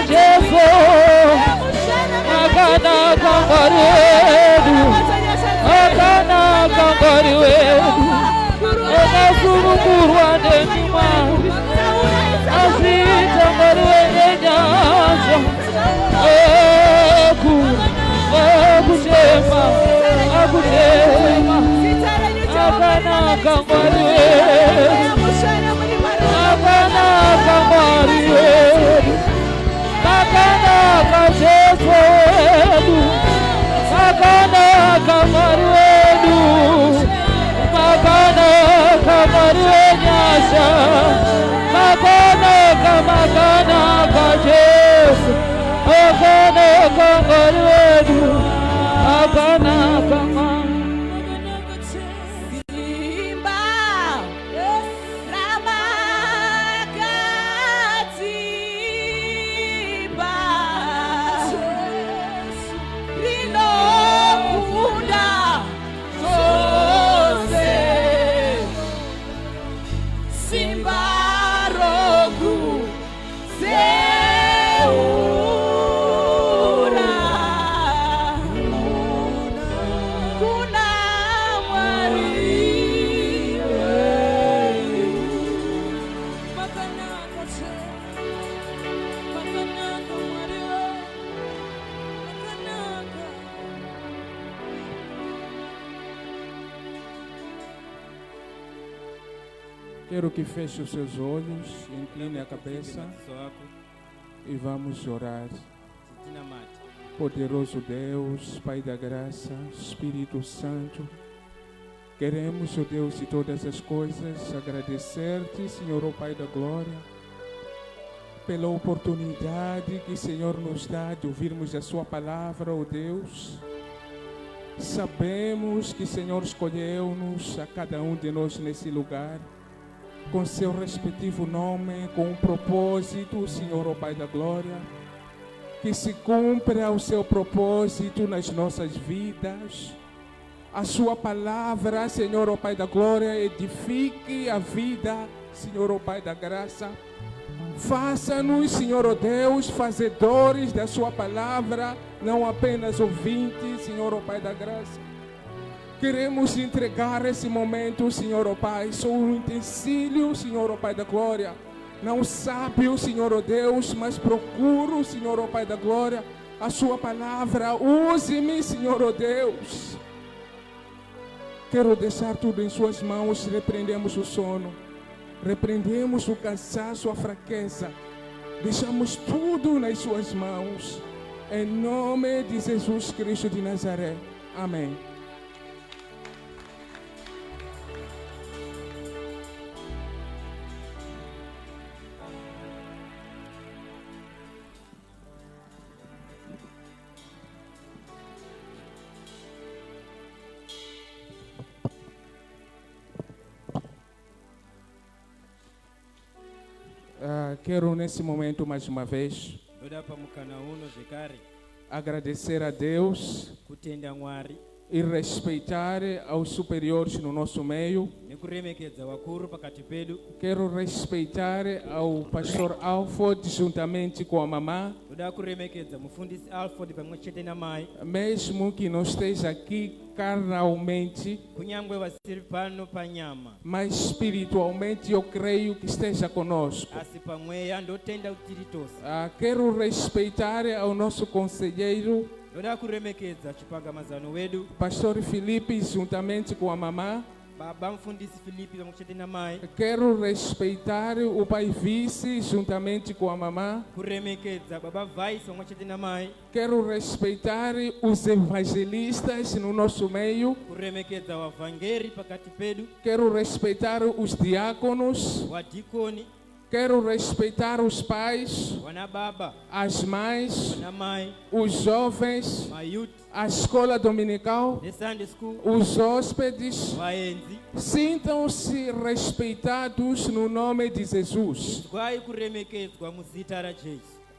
Jesus, Akana Kambaredu, Akana Kambaredu, Ena Fumukurwande Nima, Asita Marwende Nyanza, Akutema, Akana Kambaredu, Akana Kambaredu, Akana Kambaredu, Akana Kambaredu, Akana Kambaredu, Akana Kambaredu, Akana Kambaredu, Akana Kambaredu. Quero que feche os seus olhos, incline a cabeça e vamos orar. Poderoso Deus, Pai da graça, Espírito Santo, queremos, ó Deus de todas as coisas, agradecer-te, Senhor, ó Pai da glória, pela oportunidade que o Senhor nos dá de ouvirmos a sua palavra, ó Deus. Sabemos que o Senhor escolheu-nos, a cada um de nós nesse lugar, com seu respectivo nome, com um propósito, Senhor, ó Pai da glória, que se cumpra o seu propósito nas nossas vidas. A sua palavra, Senhor, ó Pai da glória, edifique a vida, Senhor, ó Pai da graça. Faça-nos, Senhor, ó Deus, fazedores da sua palavra, não apenas ouvintes, Senhor, ó Pai da graça. Queremos entregar esse momento, Senhor, ó Pai, sou um utensílio, Senhor, ó Pai da glória. Não sábio, Senhor, ó Deus, mas procuro, Senhor, ó Pai da glória, a sua palavra. Use-me, Senhor, ó Deus. Quero deixar tudo em suas mãos. Repreendemos o sono, repreendemos o cansaço, a fraqueza. Deixamos tudo nas suas mãos. Em nome de Jesus Cristo de Nazaré. Amém. Quero nesse momento mais uma vez agradecer a Deus e respeitar aos superiores no nosso meio. Quero respeitar ao pastor Alford juntamente com a mamã. Mesmo que não esteja aqui carnalmente, mas espiritualmente eu creio que esteja conosco. Quero respeitar ao nosso conselheiro pastor Felipe juntamente com a mamã. Quero respeitar o pai vice juntamente com a mamã. Quero respeitar os evangelistas no nosso meio. Quero respeitar os diáconos. Quero respeitar os pais, as mães, os jovens, a escola dominical, os hóspedes. Sintam-se respeitados no nome de Jesus.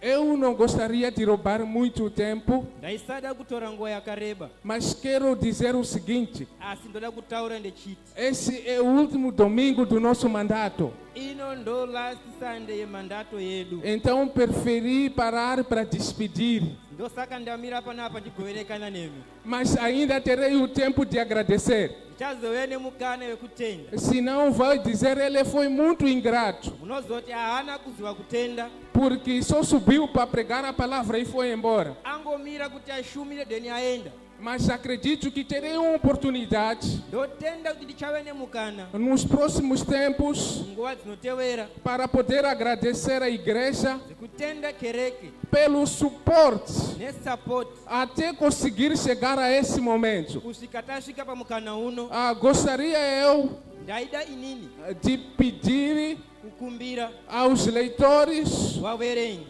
Eu não gostaria de roubar muito tempo, ndaisada kutora nguva yakareba, mas quero dizer o seguinte: asi ndoda kutaura ndechiti esse é o último domingo do nosso mandato. ino ndo last Sunday yemandato yedu. Então preferi parar para despedir, Ndosaka ndamira panapa ndigoverekana nemi. mas ainda terei o tempo de agradecer. Ndichazouya nemukana wekutenda. Senão vai dizer ele foi muito ingrato, Munozoti haana kuziva kutenda, porque só subiu para pregar a palavra e foi embora. angomira kuti ashumire deni aenda. Mas acredito que terei uma oportunidade Ndotenda kuti ndichave nemukana nos próximos tempos nguva dzinotevera para poder agradecer à igreja dzekutenda kereke pelo suporte nesapoti até conseguir chegar a esse momento. kusvika tasvika pamukana uno. Gostaria eu Ndaida inini de pedir kukumbira aos leitores vaverengi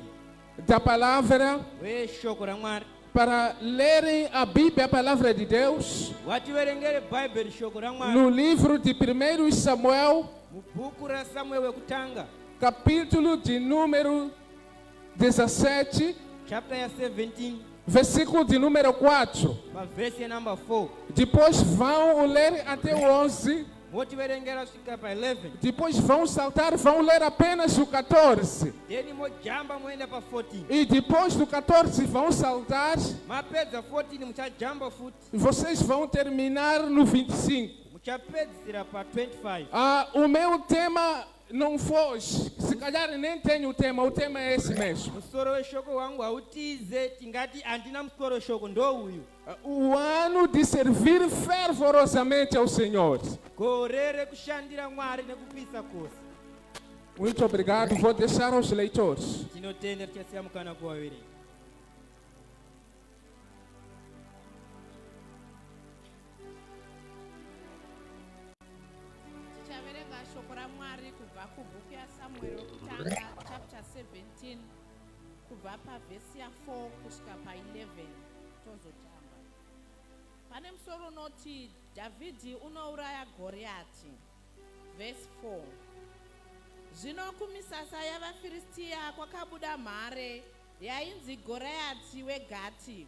da palavra veshoko raMwari para lerem a Bíblia, a palavra de Deus, vativerengere bhaibheri shoko raMwari no livro de 1 Samuel, mubhuku raSamueri wekutanga capítulo de número 17, chapter ya 17 versículo de número 4. pavhesi yenumber 4 Depois vão ler até o 11. motiverengera kusvika pa 11 Depois vão saltar, vão ler apenas o 14. then mojamba moenda pa 14 E depois do 14 vão saltar, mapedza 14 muchajamba futi vocês vão terminar no 25. muchapedzisira pa 25. O meu tema não foge, se calhar nem tenho tema, o tema é esse mesmo. Musoro weshoko wangu hautize tingati handina musoro weshoko ndouyu. O ano de servir fervorosamente ao Senhor. Gore rekushandira Mwari nekupisa kosi. Muito obrigado, vou deixar aos leitores. Tinotenda tichasiya mukana kuvaverengi. Tichaverenga shoko raMwari kubva kubhuku yaSamueri wekutanga chapter 17 kubva pavhesi ya 4 kusvika pa11 tozotamba. Pane musoro unoti Dhavhidhi unouraya Goriati. Verse 4. Zvino kumisasa yavaFiristia kwakabuda mhare yainzi Goriati weGati.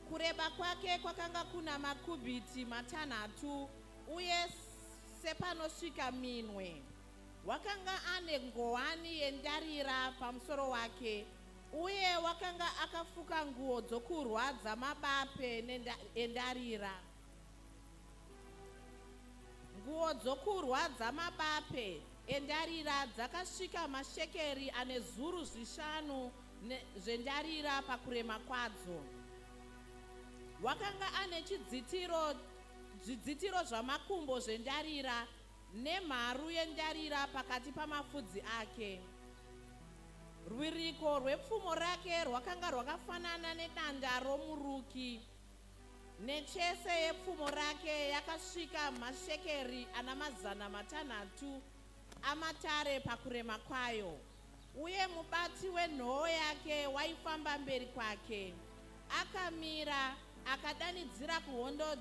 Kureba kwake kwakanga kuna makubhiti 6 uye sepanosvika minwe. Wakanga ane nguwani yendarira pamusoro wake uye wakanga akafuka nguo dzokurwa dzamabape endarira. Nguo dzokurwa dzamabape endarira dzakasvika mashekeri ane zuru 5 zvendarira pakurema kwadzo. Wakanga ane zvidzitiro zvamakumbo zvendarira nemharu yendarira pakati pamapfudzi ake. Rwiriko rwepfumo rake rwakanga rwakafanana nedanda romuruki. Nechese yepfumo rake yakasvika mashekeri ana 600 amatare pakurema kwayo. Uye mubati wenhoo yake waifamba mberi kwake. Akamira akadanidzira kuhondo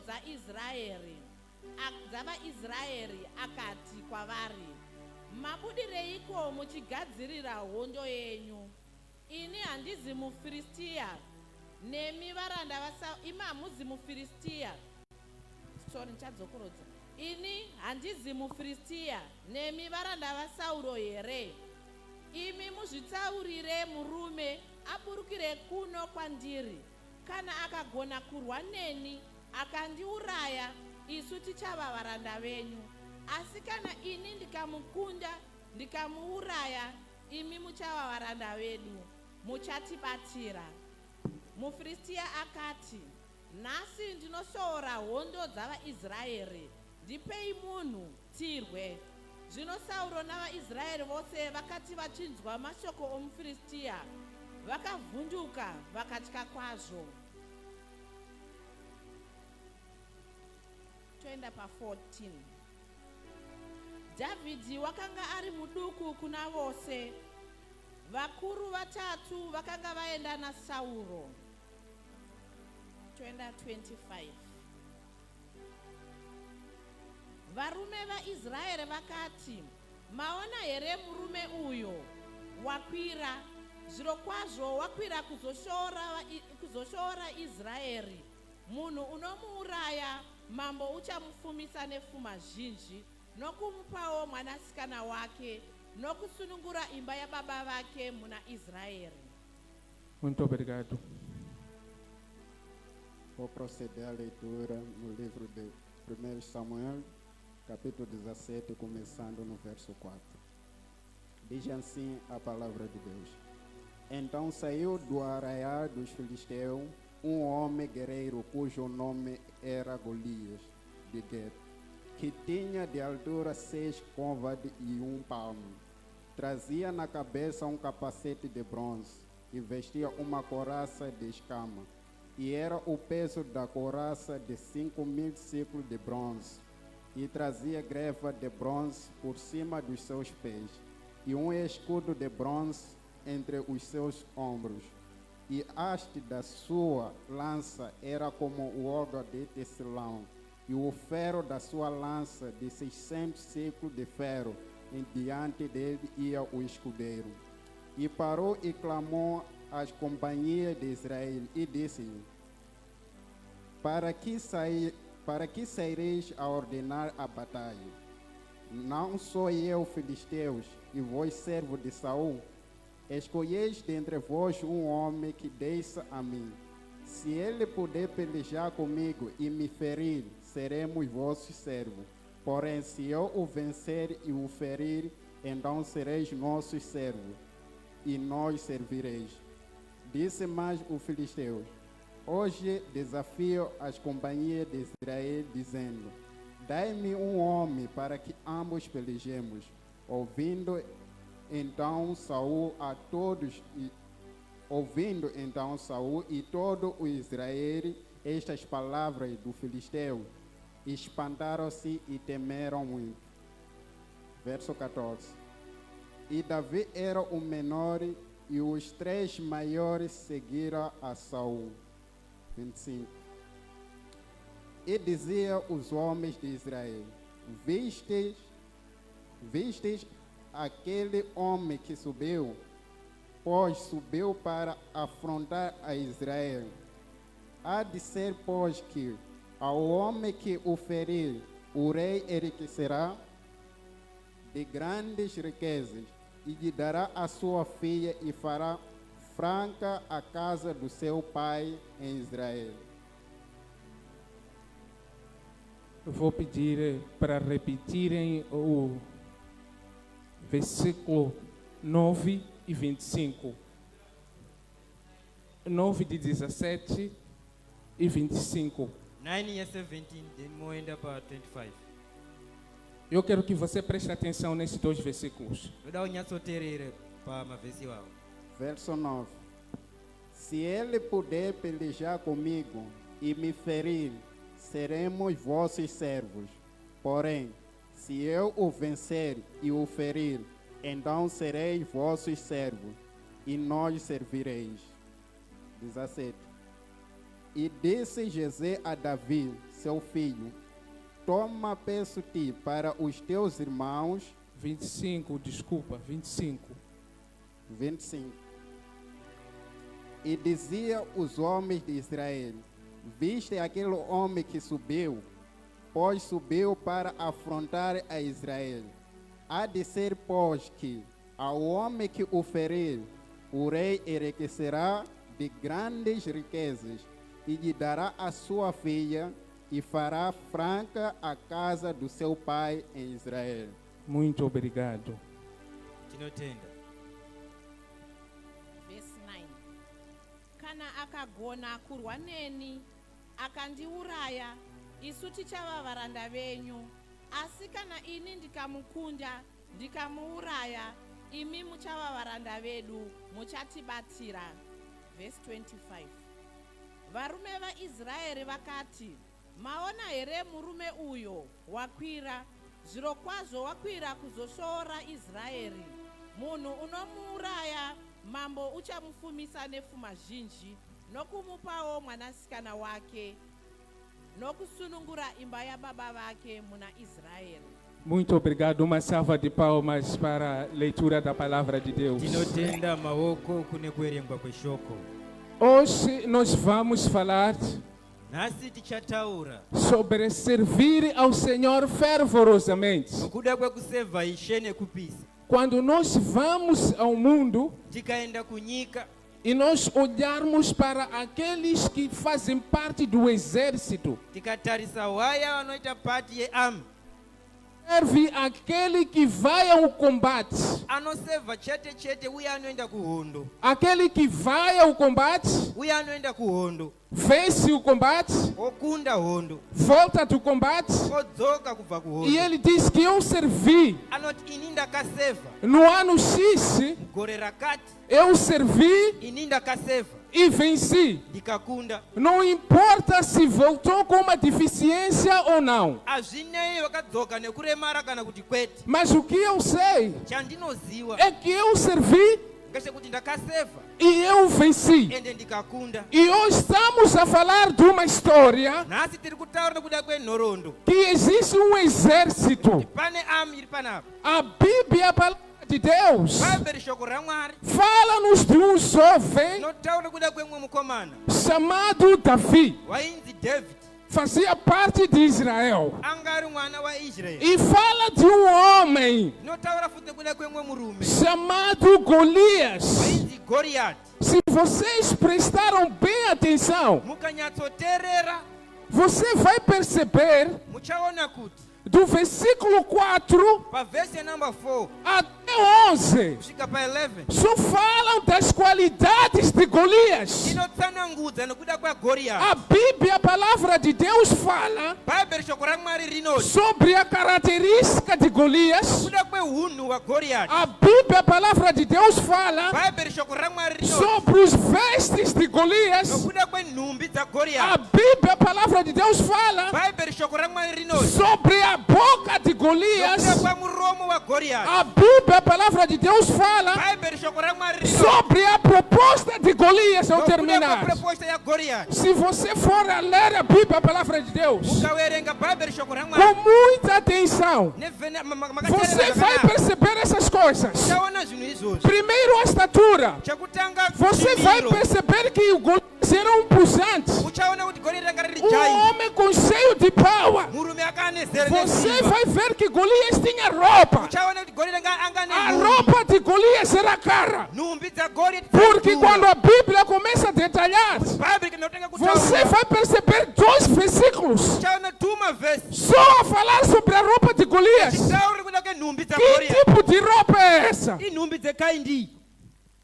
dzavaIsraeri akati kwavari, mabudireiko muchigadzirira hondo yenyu? Ini handizi muFiristia nemi varanda hamuzi muFiristia. Ini handizi muFiristia nemi varanda vaSauro here? Imi muzvitsaurire murume aburukire kuno kwandiri. Kana akagona kurwa neni akandiuraya, isu tichava varanda venyu. Asi kana ini ndikamukunda ndikamuuraya, imi muchava varanda vedu, muchatibatira. MuFiristia akati, nhasi ndinosoora hondo dzavaIsraeri, ndipei munhu tirwe. Zvino Sauro navaIsraeri vose vakati vachinzwa mashoko omuFiristia, vakavhunduka vakatya kwazvo. Toenda pa14. Dhavhidhi wakanga ari muduku kuna vose. Vakuru 3 vakanga vaenda naSauro. Toenda 25. Varume vaIsraeri vakati, maona here murume uyo wakwira zvirokwazvo wakwira kuzoshora Israeri. Munhu unomuuraya, mambo uchamufumisa nepfuma zhinji, nokumupawo mwanasikana wake, nokusunungura imba yababa vake muna Israeri. Muito obrigado. Vou proceder à leitura no livro de 1 Samuel, capítulo 17, começando no verso 4. Diz assim a palavra de Deus. Então saiu do arraial dos filisteus homem guerreiro cujo nome era Golias, de Gat, que tinha de altura 6 côvados e 1 palmo. Trazia na cabeça um capacete de bronze e vestia uma couraça de escama. E era o peso da couraça de 5.000 ciclos de bronze. E trazia greva de bronze por cima dos seus pés, e um escudo de bronze entre os seus ombros. E a haste da sua lança era como o ouro de tecelão, e o ferro da sua lança de 600 ciclos de ferro, e diante dele ia o escudeiro. E parou e clamou às companhias de Israel, e disse: para que saireis a ordenar a batalha? Não sou eu, filisteus, e vós, servo de Saul? Escolheis dentre vós um homem que desça a mim. Se ele puder pelejar comigo e me ferir, seremos vossos servos. Porém, se eu o vencer e o ferir, então sereis nossos servos, e nós servireis. Disse mais o filisteu: hoje desafio as companhias de Israel, dizendo: dai-me um homem para que ambos pelejemos. Ouvindo então Saul e todo o Israel estas palavras do filisteu, espantaram-se e temeram muito. Verso 14. E Davi era o menor, e os 3 maiores seguiram a Saul. 25. E dizia os homens de Israel: vistes aquele homem que subiu? Pois subiu para afrontar a Israel. Há de ser, pois, que ao homem que o ferir, o rei enriquecerá de grandes riquezas, e lhe dará a sua filha, e fará franca a casa do seu pai em Israel. Vou pedir para repetirem o versículo 9 e 25. 9 de 17 e 25. 9 e 17, then moenda para 25. Eu quero que você preste atenção nesses 2 versículos. Ndoda unyatsoterere pa mavesi wao. Verso 9. Se ele puder pelejar comigo e me ferir, seremos vossos servos. Porém, se eu o vencer e o ferir, então sereis vossos servos, e nós servireis. 17. E disse Jessé a Davi, seu filho: toma, peço-te, para os teus irmãos. 25. 25. E dizia os homens de Israel: viste aquele homem que subiu? Pois subiu para afrontar a Israel. Há de ser, pois, que ao homem que o ferir, o rei enriquecerá de grandes riquezas, e lhe dará a sua filha, e fará franca a casa do seu pai em Israel. Muito obrigado. Tinotenda. Verse 9. Kana akagona kurwa neni akandiuraya, isu tichava varanda venyu. Asi kana ini ndikamukunda ndikamuuraya, imi muchava varanda vedu, muchatibatsira. Verse 25. Varume vaIsraeri vakati: maona here murume uyo wakwira, zvirokwazvo wakwira kuzoshora Israeri. Munhu unomuuraya, mambo uchamufumisa nepfuma zhinji, nokumupawo mwanasikana wake, nokusunungura imba yababa vake muna Israeri. Muito obrigado. Uma salva de palmas para a leitura da palavra de Deus. tinotenda maoko kune kuerengwa kweshoko. Hoje nós vamos falar Nhasi tichataura sobre servir ao Senhor fervorosamente. nokuda kwekusevha Ishe nekupisa. Quando nós vamos ao mundo Tikaenda kunyika e nós olharmos para aqueles que fazem parte do exército, tikatarisa waya wanoita pati yearmy serve aquele que vai ao combate. anosevha chete chete uya anoenda kuhondo. Aquele que vai ao combate, Uya anoenda kuhondo vence o combate, okunda hondo volta do combate, odzoka kubva kuhondo. e ele diz que eu servi. Anoti ini ndakasevha No ano X, gore rakati, eu servi ini ndakasevha e venci. ndikakunda. Não importa se voltou com uma deficiência ou não. Hazvinei wakadzoka nekuremara kana kuti kwete. Mas o que eu sei Chandinoziva é que eu servi ngechekuti ndakasevha e eu venci. ende ndikakunda. E hoje estamos a falar de uma história Nhasi tiri kutaura nekuda kwenhoroondo. que existe um exército. Pane army iri panapa. A Bíblia, a palavra de Deus, Bhaibheri shoko raMwari fala-nos de um jovem notaura nekuda kwemwe mukomana chamado Davi. wainzi David. Fazia parte de Israel. Anga ari mwana waIsraeri. E fala de um homem Notaura futi nekuda kwemwe murume chamado Golias. wainzi Goriati. Se vocês prestaram bem atenção, Mukanyatsoteerera você vai perceber muchaona kuti do versículo 4 pavhesi number 4 até 11, kusvika pa11 só falam das qualidades de Golias. inotsanangudza nekuda kwaGoriati. A Bíblia, a palavra de Deus, fala Bhaibheri shoko raMwari rinoti sobre a característica de Golias. kuda kweunhu hwaGoriati. A Bíblia, a palavra de Deus, fala Bhaibheri shoko raMwari rinoti sobre os vestes de Golias. nokuda kwenhumbi A dzaGoriati. Bíblia, a palavra de Deus, fala Bhaibheri shoko raMwari rinoti sobre a boca de nokuda Golias. kwamuromo waGoriati. A Bíblia, a palavra de Deus, fala Bhaibheri shoko raMwari rinoti sobre a proposta de Golias ao nokuda terminar. kwaproposta yaGoriati. Se você for a ler a Bíblia, a palavra de Deus, Mukawerenga Bhaibheri shoko com raMwari muita atenção, você vai makateerera perceber essas coisas. chaona zvinhu izvozvi. Primeiro, a estatura. Chekutanga Você vai chimiro. perceber que o Golias era um pujante, Uchaona kuti Goriati ranga riri um giant. homem com cheio de power. Murume akanezera Você nesimba. vai ver que Golias tinha roupa. Uchaona kuti Goriati anga A ane roupa de Golias era cara. nhumbi dzaGoriati. Porque quando a Bíblia começa a detalhar, Bhaibheri kanotenga você kutaura vai perceber 2 versículos uchaona tuma vhesi só a falar sobre a roupa de Golias. chitauri kuda kwenhumbi Que dzaGoriati. tipo de roupa é essa? Inhumbi dzekaindi.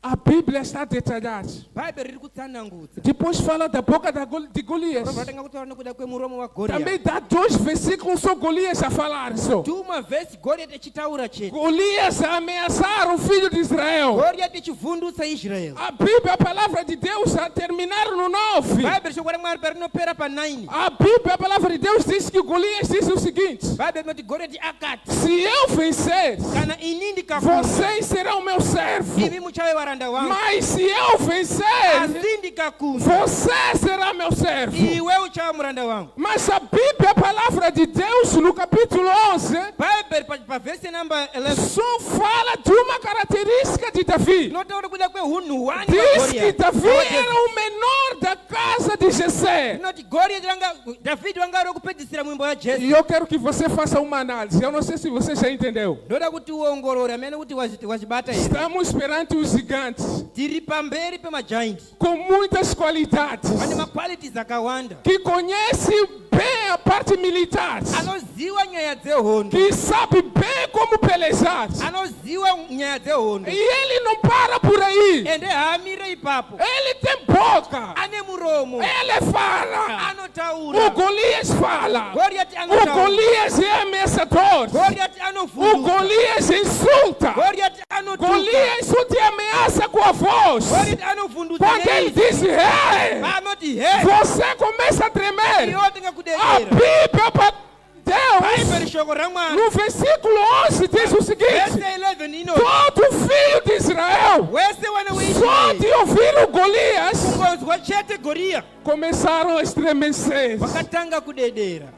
A Bíblia está detalhada. Bhaibheri riri kutsanangudza. Depois fala da boca de Golias. Rovatenga kutaura nekuda kwemuromo waGoriati. Também dá 2 versículos só Golias a falar. Só. Tuma vhesi Goriati echitaura chete. Golias a ameaçar o filho de Israel. Goriati ichivhundutsa Israel. A Bíblia, a palavra de Deus, a terminar no 9. Bhaibheri shoko raMwari perinopera pa9. A Bíblia, a palavra de Deus, diz que Golias disse o seguinte: Bhaibheri rinoti Goriati akati se eu vencer, kana ini ndikakunda vocês serão meu servo. imi muchave varanda wangu. Mas se eu vencer, Asi ndikakunda você será meu servo. iwe uchava muranda wangu. Mas a Bíblia, a palavra de Deus, no capítulo 11, Bhaibheri pavhesi number 11 só fala de uma característica de Davi. notaura kuda kweunhu hwani Diz que Davi era o menor da casa de Jessé. inoti Goriati Davhidi wanga ari wekupedzisira mwimbo yaJese. E eu quero que você faça uma análise. Eu não sei se você já entendeu. ndoda kuti uongorore amene kuti wazvibata here. Estamos perante os gigantes Tiri pamberi pemagiant com muitas qualidades, vane maqualities akawanda que conhece bem a parte militar, anoziva nyaya dzehondo, que sabe bem como pelejar. anoziva nyaya dzehondo E ele não para por aí. ende haamire ipapo. Ele tem boca. Ane muromo Ele fala. anotaura. O Golias fala. Goriati O anotaura. Golias é ameaçador. Goriati O anovhundutsa. Golias insulta. Goriati anotuka. Golias só te ameaça com a voz. Goriati anovhundutsa Quando ele neizwi. diz hey, Anoti he você começa a tremer. iyotenga A kudedera. Bíblia para Deus, Bhaibheri shoko raMwari no versículo 11, diz o vhesi seguinte: 11 inoti todo filho de Israel, wese wana só weIsraeri de ouvir o Golias, kungonzwa chete Goriati começaram a estremecer. vakatanga kudedera.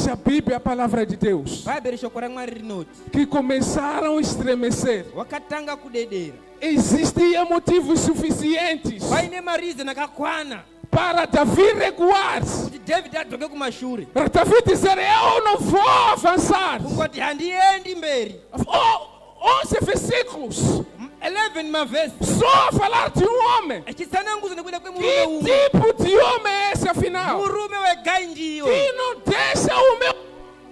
Diz a Bíblia, a palavra de Deus, bhaibheri shoko ramwari rinoti que começaram a estremecer. wakatanga kudedera. Existiam motivos suficientes Paine marizoni akakwana para Davi recuar. kuti David adzoke kumashure, Para Davi dizer, eu não vou avançar. kungoti handiendi mberi. 11 versículos. 11 mavhesi Só a falar de um homem. echitsanangudzo nekuda Que kwemurume umwe. tipo de homem é esse afinal? Murume wegai ndiyo Que não deixa o meu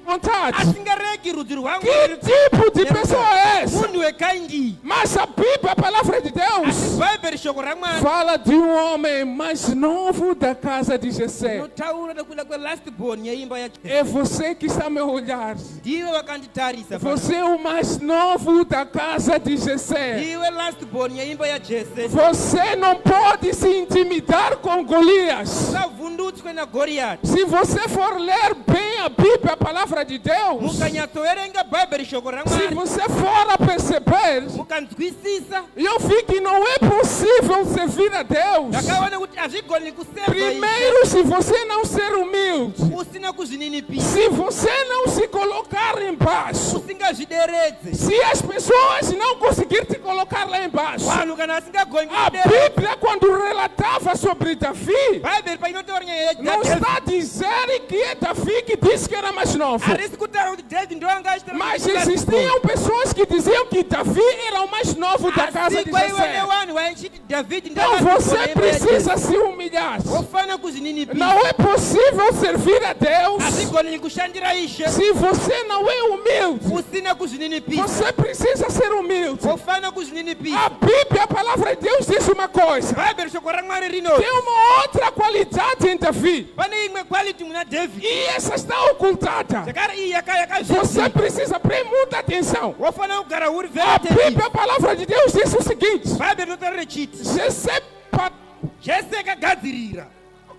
vontade. asingaregi rudzi rwangu Que tipo de pessoa é essa? munhu wegai ndiyi. Mas a Bíblia, a palavra de Asi Deus, bhaibheri shoko ramwari fala de um homem mais novo da casa de Jessé. notaura nekuda kwelast born yeimba yaJese. É você que está a me olhar. Ndiwe wakanditarisa pano. Você é o mais novo da casa de Jessé. Ndiwe last born yeimba yaJese. Você não pode se intimidar com Golias. usavhundutswe nagoriyati. Se você for ler bem a Bíblia, a palavra de Deus, mukanyatsoverenga bhaibheri shoko se ramwari você for a perceber, mukanzwisisa, eu vi que não é possível servir a Deus. ndakaona kuti hazvigoni kuseva izvi Primeiro, se você não ser humilde, usina kuzvininipisa, se você não se colocar embaixo, usingazvideredze. se as pessoas não conseguirem te colocar lá embaixo. Vanhu kana asingagoni A kuderedza, Bíblia, quando relatava sobre Davi, bhaibheri painotaura nyaya não yaDhavhidhi está a dizer que é Davi que disse que era mais novo. harisi kutaura kuti David ndoanga achitaura Mas kuti existiam pessoas que diziam que Davi era o mais novo da casa asi de kwaiva Jessé. nevanhu vaichiti David Então você precisa se humilhar. wofana kuzvininipisa, Não é possível servir a Deus hazvigoni kushandira Ishe se você não é humilde. usina kuzvininipisa, Você precisa ser humilde. wofana A kuzvininipisa. Bíblia, a palavra de Deus diz uma coisa. Bhaibheri shoko ramwari rinoti Tem uma outra qualidade em Davi. pane imwe quality muna David E essa está ocultada. zvakare iyi Você yakazviziva, precisa prestar muita atenção. wofana kugara uri A very attentive. Bíblia, a palavra de Deus diz o seguinte. Bhaibheri rinotaura chiti Jessé Jese akagadzirira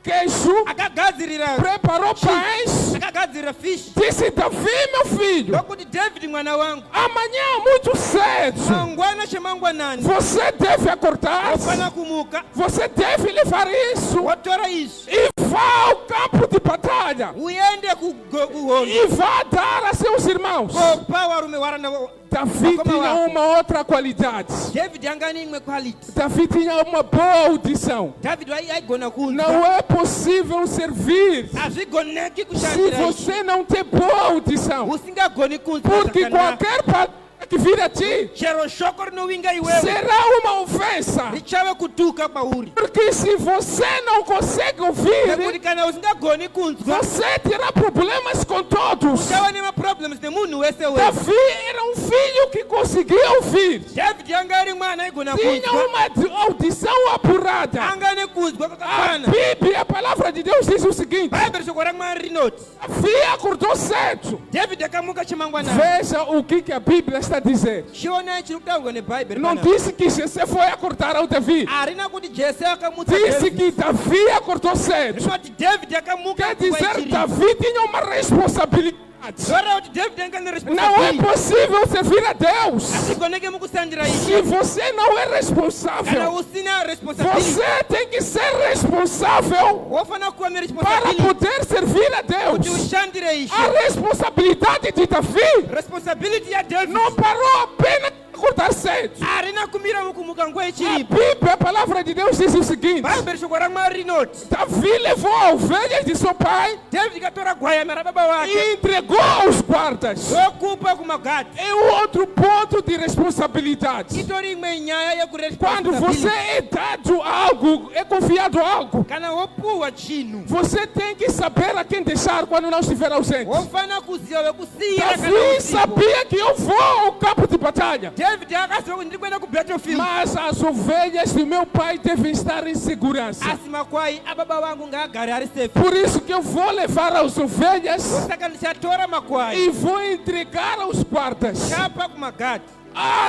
queijo, akagadzirira preparou pães, akagadzirira fish disse: Davi, meu filho, ndokuti David mwana wangu, amanhã muito cedo mangwana chemangwanani você deve acordar, wofana kumuka você deve levar isso wotora izvi e vá ao campo de batalha uende kuhondo e vá dar a seus irmãos. kopa varume varanda. Davi tinha uma outra qualidade. David anga ane imwe quality. Davi tinha uma boa audição. David aigona kunzwa, Não é possível servir hazvigoneki se kushandira Ishe você não tem boa audição. usingagoni kunzwa Porque zvakanaka. qualquer palavra que vir a ti chero shoko rinowinga iwewe será uma ofensa. richave kutuka kwauri, Porque se você não consegue nekuti ouvir, kana usingagoni kunzwa você terá problemas com todos. uchava nemaproblems nemunhu wese wese. Davi era um filho que conseguia ouvir. David anga ari mwana aigona Tinha kunzwa, uma audição apurada. anga nekuzwa A kwakakwana. Bíblia, a palavra de Deus diz o seguinte. Bhaibheri shoko ramwari rinoti Davi acordou cedo. David akamuka chemangwanani. Veja o que a Bíblia está a dizer. chiona chiri kutaurwa nebhaibheri Não panapa. disse que Jessé foi acordar ao Davi. Harina kuti Jese akamutsa Disse David, que Davi acordou cedo. rinoti David akamuka Quer nguva dizer, ichiripo. Davi tinha uma responsabilidade. Zora kuti David anga Não é neresponsibility possível servir a Deus asigoneke mukusandira Ishe se você não é kana responsável. usina responsibility. Você tem que ser responsável Wofana kuva para neresponsibility poder servir a kuti Deus. ushandire Ishe. A responsabilidade de Davi Responsibility ya David não parou apenas em acordar cedo. harina kumira mukumuka nguva A ichiripo. Bíblia, a palavra de Deus diz o seguinte. Bhaibheri shoko ramwari rinoti Davi levou a ovelha de seu pai David katora gwayana rababa wake e entregou aos guardas. dokupa kumagadi. É um outro ponto de responsabilidade. Itori imwe nyaya Quando você yekuresponsability. é dado algo, é confiado algo, Kana wopuwa chinhu você tem que saber a quem deixar quando não estiver ausente. wofana kuziva wekusiyira kana Davi usipo. sabia que eu vou ao campo de batalha, David akaziva kuti ndiri kuenda kubattlefield, mas as ovelhas do meu pai devem estar em segurança. asi makwai ababa vangu ngaagare ari safe. Por isso que eu vou levar as ovelhas Saka ndichatora makwai e vou entregar aos guardas. chapa kumagadi.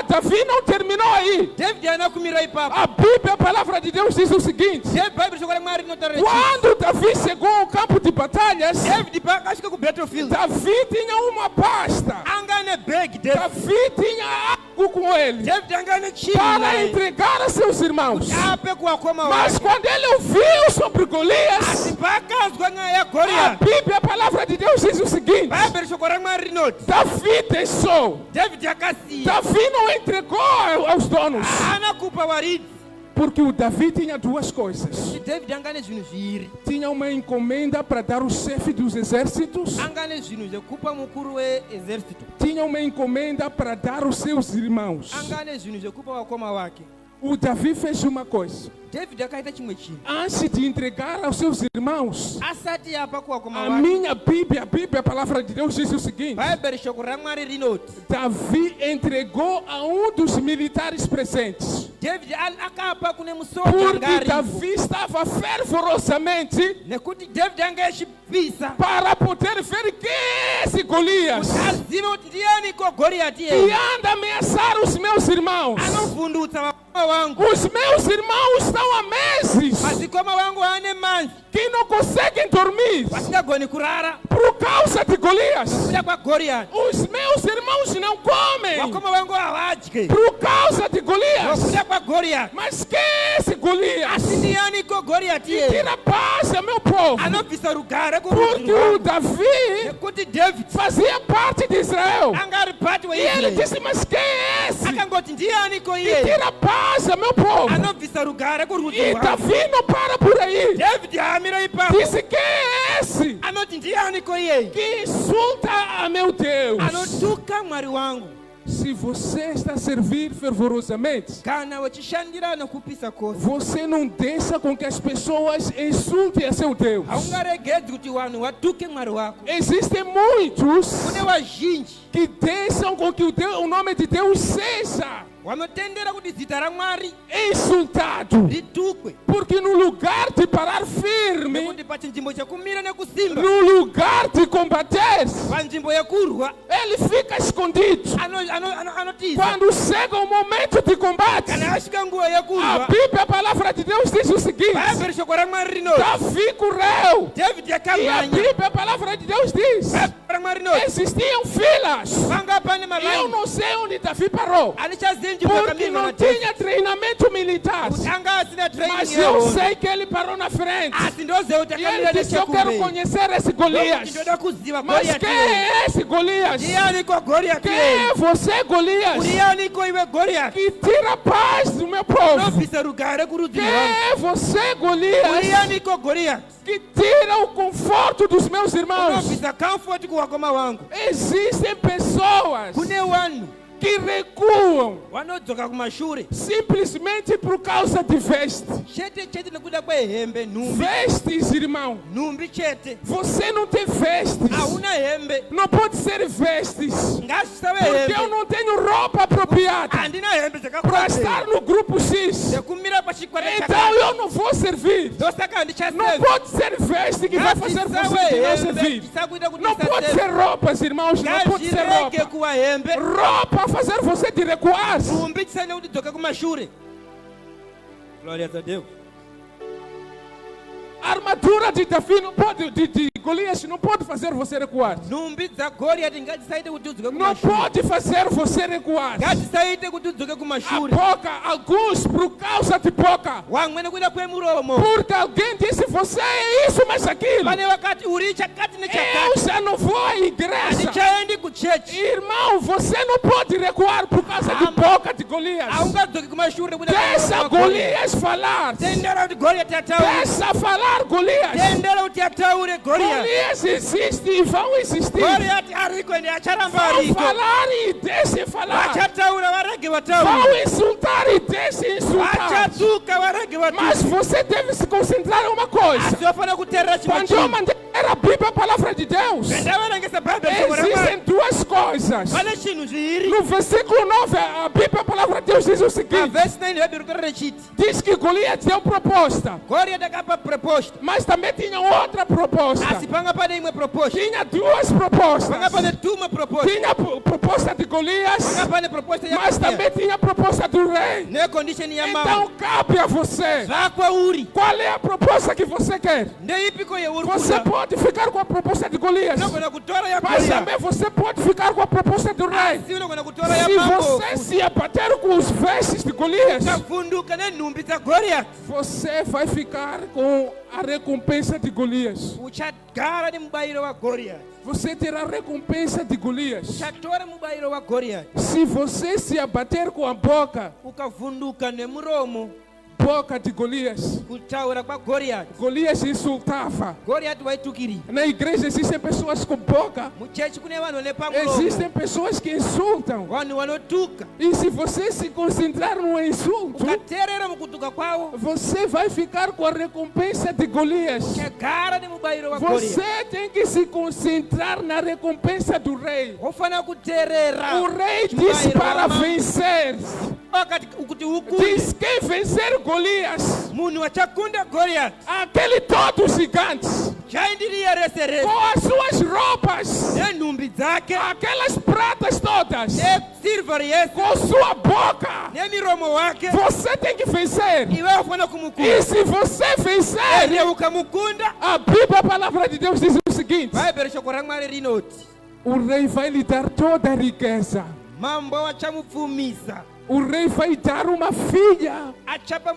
Davi não terminou aí. David ana kumira ipapo. A Bíblia, a palavra de Deus diz o seguinte. Bhaibheri shoko ramwari rinotaura ichi. Quando Davi chegou ao campo de batalhas, David pakasvika kubattlefield Davi tinha uma pasta. anga ane bag. David Davi tinha algo com com ele David anga ane chinhu para naye entregar a seus irmãos. kuti ape kuwakoma Mas wake. quando ele ouviu sobre Golias, Asi paakazwa nyaya a yagoriyati, Bíblia, a palavra de Deus diz o seguinte: bhaibheri shoko raMwari rinoti Davi deixou. David akasiya, Davi não entregou aos donos. haana kupa varidzi, Porque o Davi tinha duas coisas. kuti David anga ane zvinhu zviviri. Tinha uma encomenda para dar o chefe dos exércitos. Anga ane zvinhu zvekupa mukuru weexército, Tinha uma encomenda para dar os seus irmãos. anga ane zvinhu zvekupa vakoma vake. O Davi fez uma coisa. David akaita chimwe chinhu, Antes de entregar aos seus irmãos, asati apa kuwakoma a vake, minha Bíblia, a palavra de Deus diz o seguinte: bhaibheri shoko raMwari rinoti Davi entregou a um dos militares presentes. David akapa kune musoja Porque anga aripo, Davi estava fervorosamente nekuti David anga echipisa para poder ver quem é esse Golias kuti azive kuti ndianiko Goriyati que eye anda a ameaçar os meus irmãos. anovhundutsa vakoma vangu. Os meus irmãos estão há meses Madzikoma vangu ane manzi que não conseguem dormir vasingagoni kurara por causa de Golias. kuda kwaGoriyati. Os meus irmãos não comem Vakoma vangu havadyi por causa de Golias. nokuda kwaGoriyati. Mas quem é esse Golias? Asi ndianiko Goriyati eye Tira a paz, meu povo. anobvisa rugare Porque kurudzi o rwangu. Davi Nekuti David fazia parte de Israel. anga ari pati E ele weIsraeri, disse: Mas quem é esse? akangoti ndianiko E iye tira a paz, meu povo. anobvisa rugare kurudzi E rwangu. Davi não para por aí. David haamira ipapo Disse: Quem é esse anoti ndianiko iye que insulta a meu Deus? anotuka Mwari wangu. Se você está a servir fervorosamente, Kana wechishandira nokupisa kwose, você não deixa com que as pessoas insultem a seu Deus. haungaregedzi kuti vanhu vatuke Mwari wako. Existem muitos Kune vazhinji que deixam com que o nome de Deus seja vanotendera kuti zita raMwari insultado. ritukwe, Porque no lugar de parar firme, nekuti pachinzvimbo chekumira nekusimba, no lugar de combater, panzvimbo yekurwa ele fica escondido. anotiza. Quando chega o momento de combate, Kana asvika nguva a yekurwa, Bíblia, a palavra de Deus diz o seguinte: bhaibheri shoko raMwari rinoti Davi correu. David E a yakamhanya, Bíblia, a palavra de Deus diz: bhaibheri raMwari rinoti existiam filas. panga pane E eu malaini não sei onde Davi parou, anichazivi nzvimbo porque yakamirwa não naDavid, tinha treinamento militar. kuti anga asina Mas training eu yehondo. sei que ele parou na frente. Asi ndoziva kuti E akamira ele disse: Eu quero nechekumberi, conhecer esse Golias. ndoda kuziva Mas Goriyati quem eye. é esse Golias? Ndianiko Goriyati Quem eye? é você, Golias? Ndianiko iwe Goriyati? Que tira a paz do meu povo. Nobvisa rugare kurudzi Quem rwangu. é você, Golias? Ndianiko Goriyati? Que tira o conforto dos meus irmãos. Nobvisa comfort kuwakoma vangu. Existem pessoas Kune vanhu que recuam vanodzoka kumashure simplesmente por causa de veste. chete chete nekuda kwehembe, nhumbi Vestes, irmão. nhumbi chete. Você não tem vestes. Hauna hembe, Não pode ser vestes. ngasisave Porque eu hembe. não tenho roupa apropriada Handina hembe para dzakakodzera estar no grupo X. dzekumira pachikwata Então chakati. eu não vou servir. Ndosaka Não handichaseve. pode ser veste que vai fazer você não servir. tisakuita kuti Não pode ser roupas, irmãos. Não pode ser ngazvirege roupa. kuva hembe, Roupa fazer você de recuar. nhumbi tisaine kuti dzoka kumashure. Glória a Deus. A armadura de Davi não pode, de Golias não pode fazer você recuar. Nhumbi dzagoriyati ngatisaite kuti udzoke Não kumashure. pode fazer você recuar. Ngatisaite kuti udzoke A kumashure. boca, alguns por causa de boca. Wamwe nekuda kwemuromo. Porque alguém disse você é isso, mas aquilo. Pane vakati uri chakati Eu nechakati. já não vou à igreja. Handichaendi kuchechi. Irmão, você não pode recuar por causa de boca de Golias. Haungadzoki kumashure nekuda Deixa Golias falar. tendera kuti Goriyati ataure. Deixa falar Golias. Tendera kuti ataure Goriyati. Golias existe e vão existir. Goriyati ariko ende acharamba Vão ariko. falar e deixem falar. Vachataura varege vataure. Vão insultar e deixem insultar. Vachatuka varege Mas vatuka. você deve se concentrar em uma coisa. Asi vafana kuteerera chimwe Quando eu chinhu. mandei a Bíblia, a palavra de Deus, Ndavarengesa bhaibheri shoko raMwari. existem duas coisas. Pane chinhu zviviri. No versículo 9, a Bíblia, a palavra de Deus diz o Pa seguinte: verse 9 vabiri kutaura rechiti diz que Golias deu proposta, Goliath akapa proposta mas também tinha outra proposta. asi panga pane imwe proposta Tinha duas panga propostas. pane tumwe proposta Tinha a proposta de Golias, panga pane proposta ya mas Goliath também tinha a proposta do rei. necondition ya mambo Então cabe a você. zvakwauri Qual é a proposta que você quer? ndeipiko yeuri Você kuda pode ficar com a proposta de Golias, unogona kutora ya mas Goliath também você pode ficar com a proposta do rei. asi unogona kutora ya Se mambo você se abater com os vestes de Golias, ukavhunduka nenhumbi dzagoriath você vai ficar com a recompensa de Golias. uchagara nemubayiro wagoriath Você terá a recompensa de Golias. uchatora mubayiro wagoriath Se você se abater com a boca ukavhunduka nemuromo de Golias, kutaura kwagoriath Golias insultava. goriath waitukiri Na igreja existem pessoas com boca, muchechi kune vanhu vane pamuromo existem pessoas que insultam. vanhu vanotuka E se você se concentrar no insulto, ukateerera mukutuka kwavo você vai ficar com a recompensa de Golias. uchagara nemubayiro wagoriath Você tem que se concentrar na recompensa do rei. wofanira kuteerera O rei disse para vencer. akati kuti ukunde Diz quem vencer Golias, munhu achakunda goriath aquele todo gigante, chaindiriye rese rese com as suas roupas, nenhumbi dzake aquelas pratas todas, nesilveri yese com sua boca, nemiromo wake você tem que vencer. iwe wafanira E kumukunda se você ene vencer, ukamukunda a Bíblia, a palavra de Deus diz o seguinte: bhaibheri shoko ramwari rinoti o rei vai lhe dar toda a riqueza. mambo achamupfumisa O rei vai dar uma filha achapa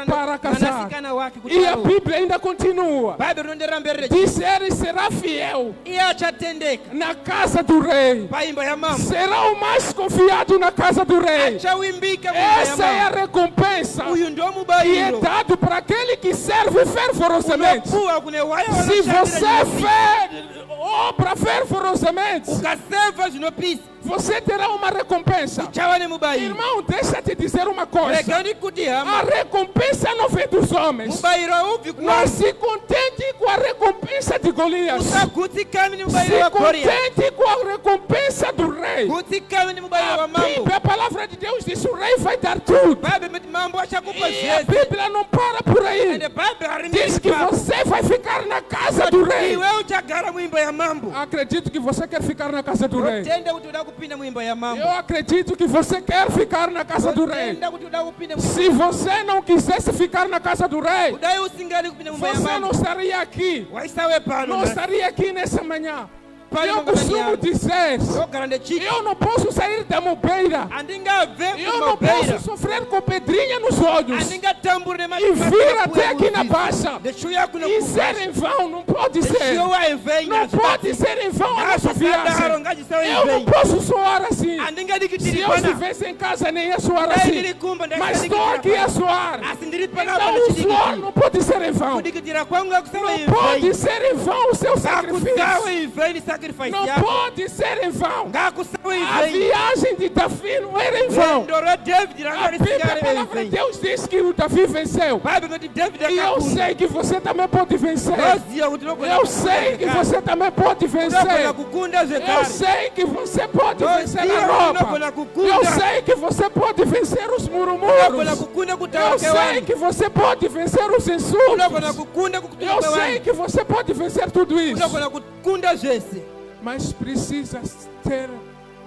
para casar. mwanasikana wake kuti E a arowe. Bíblia ainda continua. bhaibheri rinonderera mberi rechi Diz: ele será fiel iye achatendeka na casa do rei. paimba yamambo Será o mais confiado na casa do rei. achawimbika muimba Essa é a yamambo recompensa uyu ndo que é mubayiro dado para aquele que serve fervorosamente. unopuwa kune waya Se você vanoshandira obra fervorosamente, ukaseva zvinopisa você terá uma recompensa. uchava nemubayiro Irmão, deixa eu te dizer uma coisa. regani kuti A hama recompensa não vem dos homens. mubayiro haubvi Não kumwari se contente com a recompensa de Golias. usagutsikane nemubayiro Se wagoriath contente com a recompensa do rei. gutsikane nemubayiro A wamambo Bíblia, a palavra de Deus diz: o rei vai dar tudo. bhaibheri miti mambo achakupa E a zvese Bíblia não para por aí. ende bhaibheri Diz que harimiri você vai ficar na casa do rei. iwe uchagara muimba yamambo Acredito que você quer ficar na casa do rei. utenda kuti uda kupinda muimba yamambo Eu acredito que você quer ficar na casa do rei. utenda kuti uda kupinda Se você não quisesse ficar na casa do rei, udai usingadi kupinda muimba você não yamambo estaria aqui. waisawe pano Não estaria aqui nessa manhã. Pare Eu mangwanani costumo yangu. dizer: ndogara ndechiti eu não posso sair da mobeira. handingabve Eu não posso kumabheira sofrer com pedrinha nos olhos handingatamburi e vir até aqui na baixa ndeshuya kuno e ser em vão. Não pode ser. ndeshuwa emvei Não pode ser em vão a nossa ngazvisadaro viagem. ngachisawe Eu não emvei posso soar assim. handingadi Se kitiri eu pana estivesse em casa, nem ia soar dai assim. ndiri kumba Mas estou aqui a soar. asi ndiri pana Então o suor não pode ser em vão. kudikitira kwangu ngakusawe Não pode emvei ser em vão o seu sacrifício. ngakusawe emvei ni sacrifice Não yako pode ser em vão. ngakusawe A emvei viagem de Davi não era em vão. rwendo rwadavid A ranga Bíblia, a risigare palavra de emvei Deus diz que o Davi venceu. bhaibheri noti david E eu akakunda sei que você também pode vencer. ndoziva kuti Eu sei que você também pode vencer. unogona kukunda Eu zvekare sei que você pode Nós vencer dias a roupa. unogona kukunda. Eu sei que você pode vencer os unogona murmúrios. kukunda Eu kutaura sei kwewani que você pode vencer os unogona insultos. kukunda kukutuka Eu sei kwewani que você pode vencer tudo isso. unogona kukunda zvese Mas precisa ter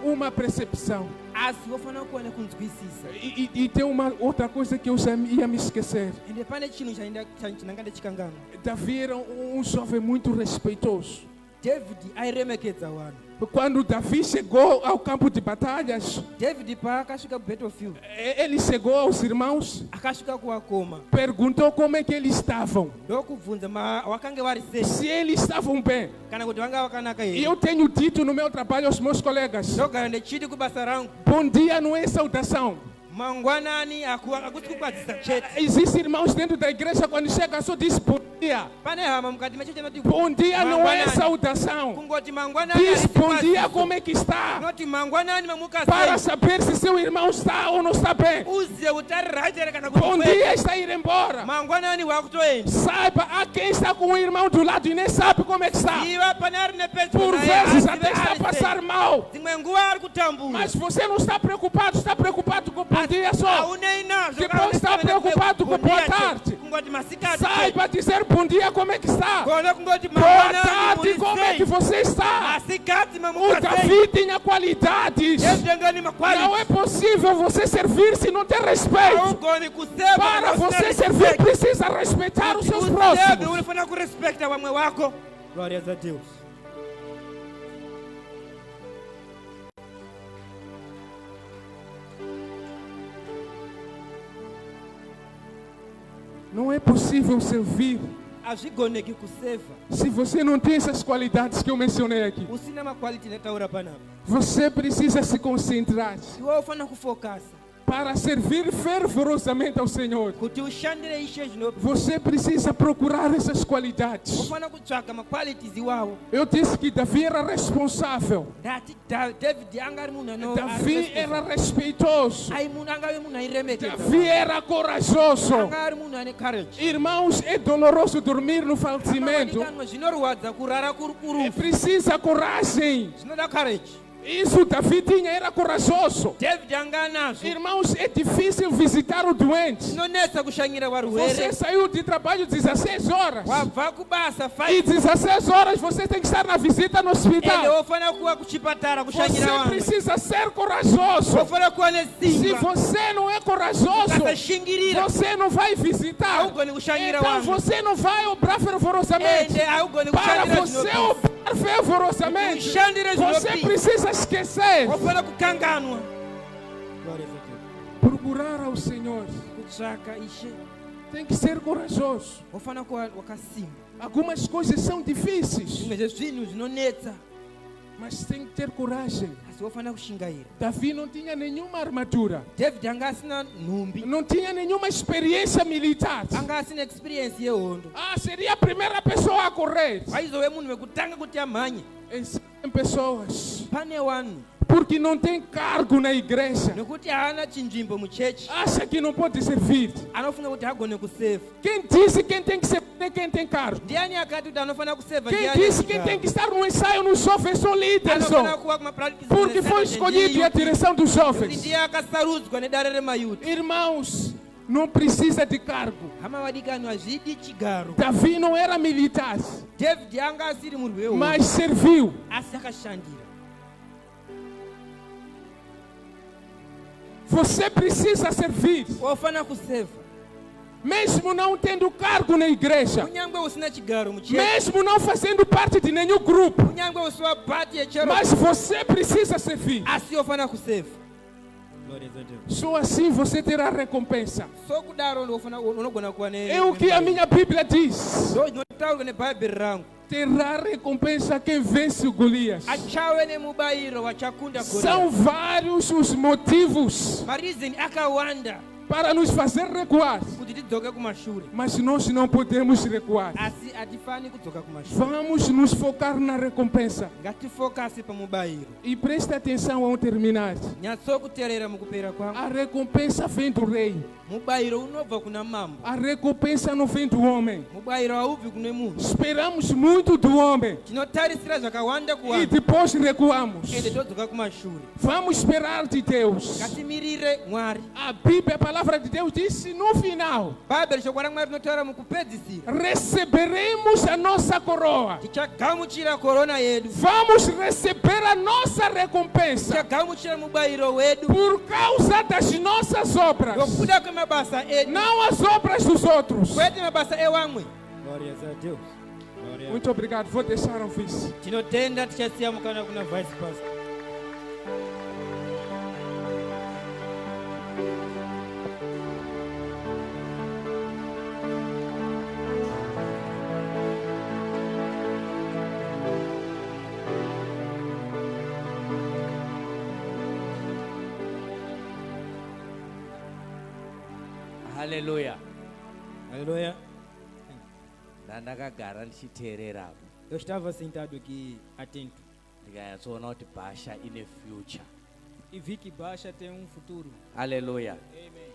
uma percepção. asi wofanira kuona kunzwisisa E tem uma outra coisa que eu já ia me esquecer. ende pane chinhu chandanga ndechikangana Davi era um jovem muito respeitoso. david airemekedza vanhu Quando Davi chegou ao campo de batalhas, david paakasvika kubattlefield ele chegou aos irmãos, akasvika kuvakoma perguntou como é que eles estavam. ndokubvunza wakange vari sei Se eles estavam bem. kana kuti vanga vakanaka E here eu tenho dito no meu trabalho aos meus colegas: ndogara ndechiti kubasa rangu bom dia não é saudação. mangwanani akuti kukwadzisa chete Existem irmãos dentro da igreja, quando chega só diz bom dia. pane hama mukati mecheche noti Bom dia não é Mangwanani. saudação. kungoti mangwanani Diz harisi bom dia kwaziso. como é que está. noti mangwanani mamuka Para sei saber se seu irmão está ou não está bem. uziye kuti ari right here kana kuti Bom kwete. dia está a ir embora. mangwanani wakutoenda Saiba, há quem está com o irmão do lado e nem sabe como é que está. iva pane ari nepedyo Por naye, vezes azive até está a ari sei. passar mal. dzimwe nguva ari kutambura Mas você não está preocupado com o bom dia só. Aunei nazvo. Que bom estar preocupado com boa tarde. Kungoti masikati. Saiba dizer bom dia como é que está. Kona kungoti Boa mangwanani tarde, como é que você está? Masikati O mamukasei. Davi tinha qualidades. Yezengani Não makwali. é possível você servir se não tem respeito. Aungoni kuseva. Para você servir, precisa respeitar os seus próximos. Unafana kurespecta wamwe wako. Glórias a Deus. Não é possível servir Azvigoneki kuseva. se você não tem essas qualidades que eu mencionei aqui. Usina maquality netaura panapa. Você precisa se concentrar Iwe ufana kufokasa. para servir fervorosamente ao Senhor. Kuti ushandire ishe zvinopi. Você precisa procurar essas qualidades. Ufana kutsvaga maqualities iwawo. Eu disse que Davi era responsável. Ndati David anga ari munhu ano. Davi era respeitoso. Ai munhu anga ari munhu airemekedza. Davi era corajoso. Anga ari munhu ane courage. Irmãos, é doloroso dormir no falecimento. Amavadikanwa zvinorwadza kurara kuri kurufu. Precisa coragem. Zvinoda courage. Isso Davi tinha, era corajoso. David anga anazvo. Irmãos, é difícil visitar o doente. Zvinonetsa kushanyira Você varwere. saiu de trabalho 16 horas. Wabva kubasa E 5. 16 horas você tem que estar na visita no Ende hospital. wofana kuva kuchipatara kushanyira Você vamwe. precisa ser corajoso. Wofana kuva Se nesimba. você não é corajoso, Ukasashingirira. você não vai visitar. Haugoni kushanyira Então vamwe. você não vai obrar fervorosamente. Ende haugoni Para kushanyira você zvinopi. obrar fervorosamente, Ushandire você zvinopi. precisa esquecer. Wofana kukanganwa. Glórias a Deus. Procurar ao Senhor. Kutsvaka ishe. Tem que ser corajoso. Wofana kuva wakasimba. Algumas coisas são difíceis, Zvimwe zvezvinhu zvinonetsa. mas tem que ter coragem. Asi wofana kushingaira. Davi não tinha nenhuma armadura. David anga asina nhumbi. Não tinha nenhuma experiência militar. Anga asina experience yehondo. Seria a primeira pessoa a correr. Waizove munhu wekutanga kuti amhanye. Existem pessoas Pane vanhu porque não tem cargo na igreja. nekuti haana chinzvimbo muchechi. Acha que não pode servir. Anofunga kuti agone kuseva. Quem disse quem tem que servir é quem tem cargo? Ndiani akati kuti anofana kuseva? Quem disse quem tem que estar no ensaio nos jovens são líderes? anofana kuva kumapractice. Porque foi escolhido e a direção dos jovens. ndiye akasarudzwa nedare remayuti. Irmãos, não precisa de cargo. Hama vadikani hazvidi chigaro. Davi não era militar, David anga asiri murwi wehondo. mas serviu. Asi akashandira. Você precisa servir, Wofana kuseva. mesmo não tendo cargo na igreja, Kunyangwe usina chigaro muchechi. mesmo não fazendo parte de nenhum grupo, Kunyangwe usiwa pati yechero. mas você precisa servir. Asi wofana kuseva. Glórias a Deus. Só assim você terá recompensa. Sokudaro ndofana unogona kuva ne. É o que a minha Bíblia diz. Ndo zvinotaurwa nebhaibheri rangu. Terá recompensa quem vence o Golias. Achave nemubayiro wachakunda São vários os motivos marizini akawanda para nos fazer recuar, kuti tidzoke kumashure. mas nós não podemos recuar. Asi hatifani kudzoka kumashure. Vamos nos focar na recompensa. Ngatifokasi pamubayiro. E preste atenção ao terminar. Nyatsokuteerera mukupera kwangu. A recompensa vem do rei. Mubayiro unobva kuna mambo. A recompensa não vem do homem. Mubayiro haubvi kune munhu. Esperamos muito do homem Tinotarisira zvakawanda e kuvanhu. depois recuamos. Ende todzoka kumashure. Vamos esperar de Deus. Ngatimirire Mwari. A Bíblia, a palavra de Deus disse no final: Bhaibheri shoko raMwari rinotaura mukupedzisira. receberemos a nossa coroa. Tichagamuchira korona yedu. Vamos receber a nossa recompensa Tichagamuchira mubayiro wedu. por causa das nossas obras, Nokuda kwemabasa edu. não as obras dos outros. Kwete mabasa ewamwe. Glórias a Deus. Glória a Muito obrigado. Vou deixar o vice. tinotenda tichasiya mukana kuna vice pastor. Haleluya. Haleluya. Ndandakagara ndichiteerera Eu estava sentado aqui atento ndikanyatsoona kuti Bhasha ine future. e vi que Bhasha tem futuro. Haleluya. Amen.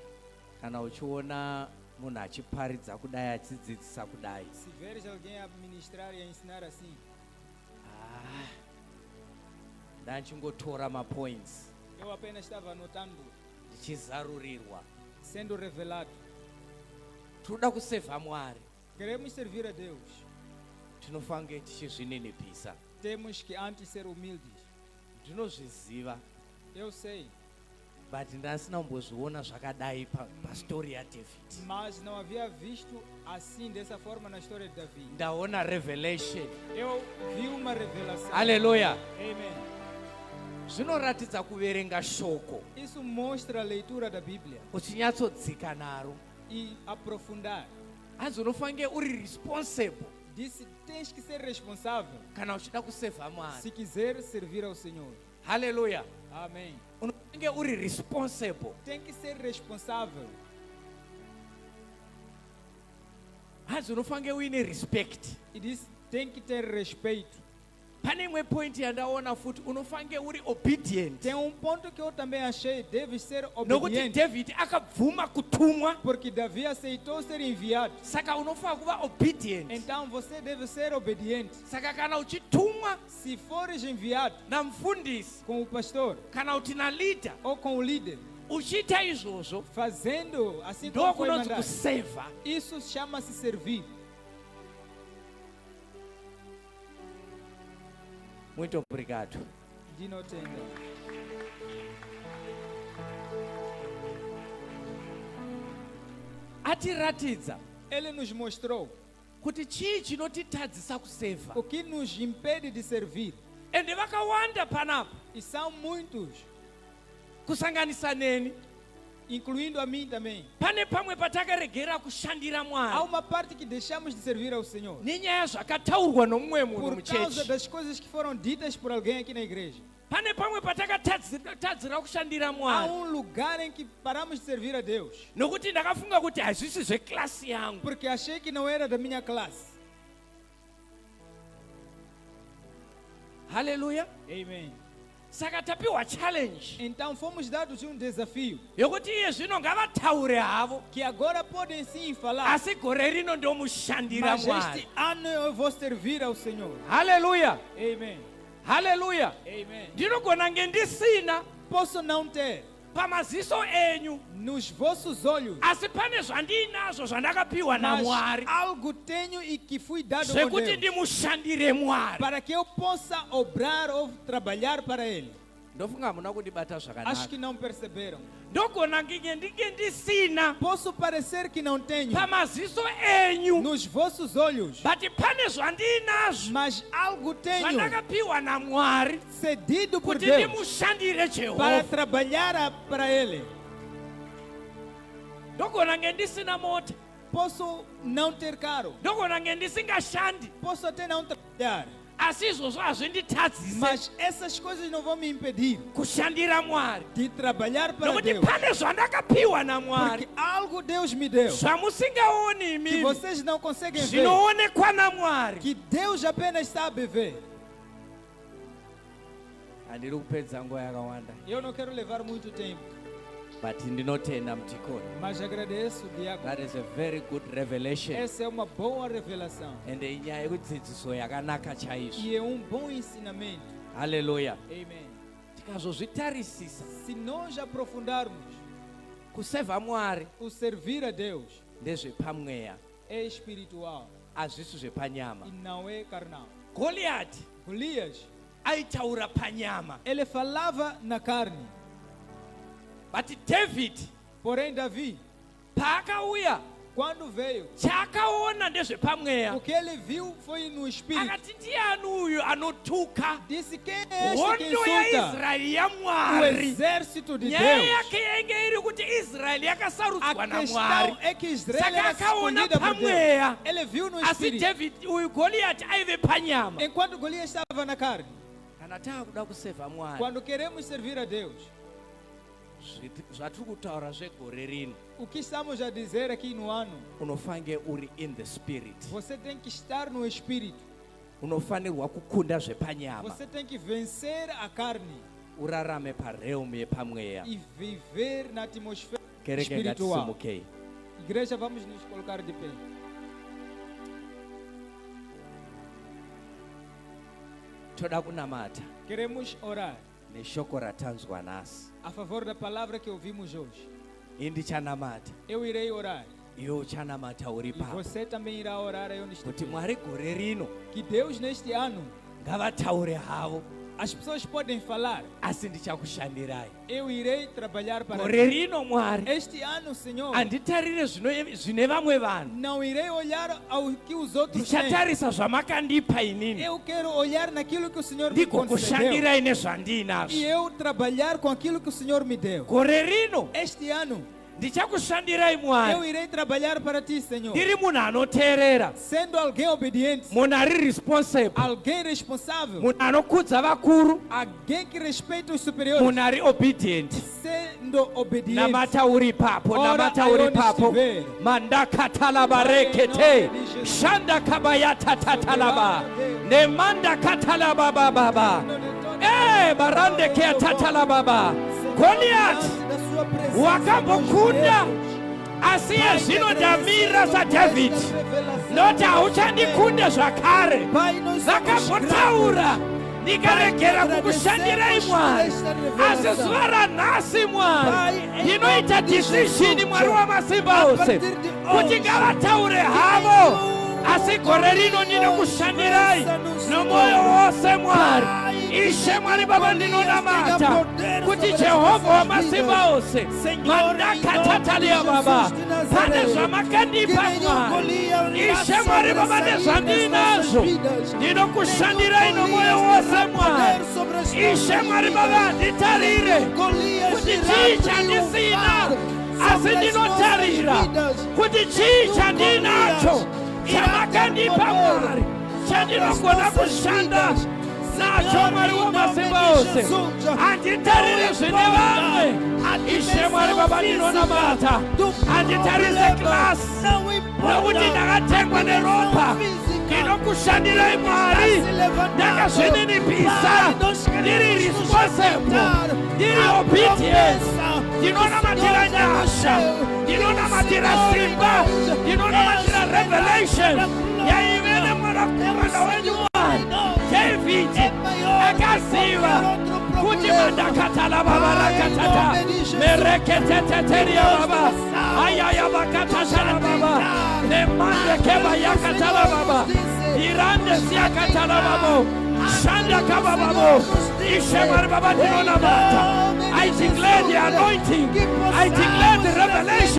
Kana uchiona munhu achiparidza kudai achidzidzisa kudai, Se veres alguém a ministrar e a ensinar assim, ndachingotora mapoints eu apenas estava anotando. tichizarurirwa sendo revelado. toda kusevha Mwari Queremos servir a Deus. tinofange tichizvininipisa. Temos que antes ser humildes. Ndinozviziva Eu sei, but ndasina kumbozviona zvakadai pastori yaDavid. mas não havia visto assim, dessa forma, na história de Davi. Ndaona revelation. Eu vi uma revelação. Haleluya. Amen. Zvinoratidza kuverenga shoko Isso mostra a leitura da Bíblia uchinyatsodzika naro. e aprofundar. Hanzi unofange uri responsible Disse, tens que ser responsável kana uchida kusevha Mwari. se quiser servir ao Senhor. Haleluya. Amém. Unofange uri responsible. Tem que ser responsável. Hanzi unofange uine respect. E disse, tem que ter respeito. Pane imwe point yandaona futi unofange uri obedient. Tem ponto que eu também achei, deve ser Nokuti obediente. David akabvuma kutumwa, Porque Davi aceitou ser enviado. saka unofanira kuva obedient. Então você deve ser obediente. Saka kana uchitumwa Se fores enviado namufundisi com o pastor kana kuti naleader ou com o líder, uchiita izvozvo fazendo assim como foi ndokunonzi mandado, kusevha. isso chama-se servir. Muito obrigado. De não ter. Atiratidza Ele nos mostrou kuti chii chinotitadzisa kusevha. o que nos impede de servir. Ende vakawanda panapa E são muitos, kusanganisa neni. incluindo a mim também. Pane pamwe patakaregera kushandira Há Mwari uma parte que deixamos de servir ao Senhor nenyaya zvakataurwa nomumwe munhu por causa muchechi. das coisas que foram ditas por alguém aqui na igreja. Pane pamwe patakatadzira kushandira Há Mwari lugar em que paramos de servir a Deus nokuti ndakafunga kuti hazvisi zveklasi yangu. porque achei que não era da minha classe. Haleluya. Amém. Saka tapiwa challenge Então fomos dados um desafio yokuti iye zvino ngavataure havo, que agora podem sim falar, asi gore rino ndomushandira mas Mwari. este ano eu vou servir ao Senhor. Haleluya. Amém. Haleluya. Amém. Ndinogona nge ndisina Posso não ter pamaziso enyu, nos vossos olhos, asi pane zvandinazvo zvandakapiwa mas naMwari algo tenho e que fui dado por zvekuti Deus ndimushandire Mwari. para que eu possa obrar ou trabalhar para Ele. Ndofunga muna kundibata Acho zvakanaka. que não perceberam. Ndogona nginge ndinge ndisina Posso parecer que não tenho pamaziso enyu, nos vossos olhos, but pane zvandinazvo mas algo tenho zvandakapiwa naMwari cedido por kuti Deus ndimushandire para Jehovha. trabalhar para Ele. Ndogona nge ndisina mota, Posso não ter carro, ndogona nge ndisingashandi, posso até não trabalhar, asi izvozvo hazvinditadzise mas essas coisas não vão me impedir kushandira Mwari, de trabalhar para nokuti Deus, pane zvandakapiwa naMwari porque algo Deus me deu zvamusingaoni que imimi, vocês não conseguem ver, zvinoonekwa naMwari. que Deus apenas sabe ver. Handiri kupedza nguva yakawanda, Eu não quero levar muito tempo, but ndinotenda mutikoni. mas agradeço, Diago. That is a very good revelation. Essa é uma boa revelação Ende inyaya yekudzidziso yakanaka chaizvo. e é um bom ensinamento. Haleluya. Amém. Tikazozvitarisisa Se nós aprofundarmos, kusevha Mwari o servir a Deus ndezvepamweya, é espiritual hazvisi zvepanyama. e não é carnal. Goliati Golias, aitaura panyama, ele falava na carne, but David porém Davi, paakauya quando veio, chaakaona ndezvepamweya, o que ele viu foi no espírito. akati ndiani uyu anotuka Disse: quem é este que hondo insulta yaIsraeri o yaMwari? exército de Nyaya Deus? yake yainge iri kuti Israeli yakasarudzwa A naMwari, questão é que Israel saka era akaona escolhida por Deus. pamweya, Ele viu no asi espírito, David uyu Goliati aive panyama. enquanto Golias estava na carne. Kana taakuda kusevha Mwari, Quando queremos servir a Deus, zvatiri kutaura zvegore rino, o que estamos a dizer aqui no ano, unofange uri in the spirit, você tem que estar no espírito. unofanirwa kukunda zvepanyama, Você tem que vencer a carne urarame parealm yepamweya. e viver na atmosfera Kereke espiritual. ngatisimukei. Igreja, vamos nos colocar de pé. Toda kunamata Queremos orar. neshoko ratanzwa nhasi. a favor da palavra que ouvimos hoje. Indichanamata, Eu irei orar. iwe uchanamata uri E papa. você também irá orar aí onde Kuti estiver. Mwari gore rino Que Deus neste ano, ngavataure havo, as pessoas podem falar, asi ndichakushandirai. eu irei trabalhar para Gore ti. rino Mwari Este ano, Senhor, handitarire zvine vamwe vanhu, não irei olhar ao que os outros têm. ndichatarisa zvamakandipa inini, Eu quero olhar naquilo que o Senhor me concedeu. ndigokushandirai E nezvandinazvo. eu trabalhar com aquilo que o Senhor me deu. Gore rino Este ano, ndichakushandirai eu Mwari, irei trabalhar para ti, Senhor. ndiri munhu anoteerera, Sendo alguém obediente, munhu ari responsible, alguém responsável, munhu anokudza vakuru, alguém que respeita os superiores, munhu ari obedient. sendo obediente. Namata uri papo, Ora namata uri aonde papo. estiver. Manda katalaba rekete, shanda kabayata tatalaba, ne manda katalaba baba. Barande ke tatalaba baba. Goliath wakambokunda asiye zvinodamira saDavid, noti hauchandikunda zvakare. Vakambotaura ndikaregera kukushandirai Mwari, asi zuva ranhasi Mwari ndinoita decision, Mwari wamasimba ose, kuti ngavataure havo, asi gore rino ndinokushandirai nomwoyo wose Mwari. Ishe Mwari Baba ndinonamata kuti Jehovha wamasimba ose, mandakatatalia Baba, pane zvamakandipa Mwari. Ishe Mwari Baba nezvandinazvo ndinokushandirai nomwoyo wose Mwari. Ishe Mwari Baba nditarire kuti chii chandisina, asi ndinotarira kuti chii chandinacho chamakandipa Mwari, chandinogona kushanda nacho Mwari wamasimba ose. Handitarire zvine vamwe, Ishe Mwari Baba ndinonamata. Handitarise klasi nokuti ndakatengwa neropa. Ndinokushandirai Mwari, ndakazvininipisa, ndiri responsible, ndiri obedient. Ndinonamatira nyasha, ndinonamatira simba, ndinonamatira revelation yaive nemwanakomana wenyu Mwari David akaziva kuti mandakatala baba rakatata mereketeteteria baba ayaya vakatatala baba nemandekeva yakatala baba irande siyakatala babo shanda kaba babo. Ishe Mwari Baba ndinonamata. I declare the anointing, I declare the revelation.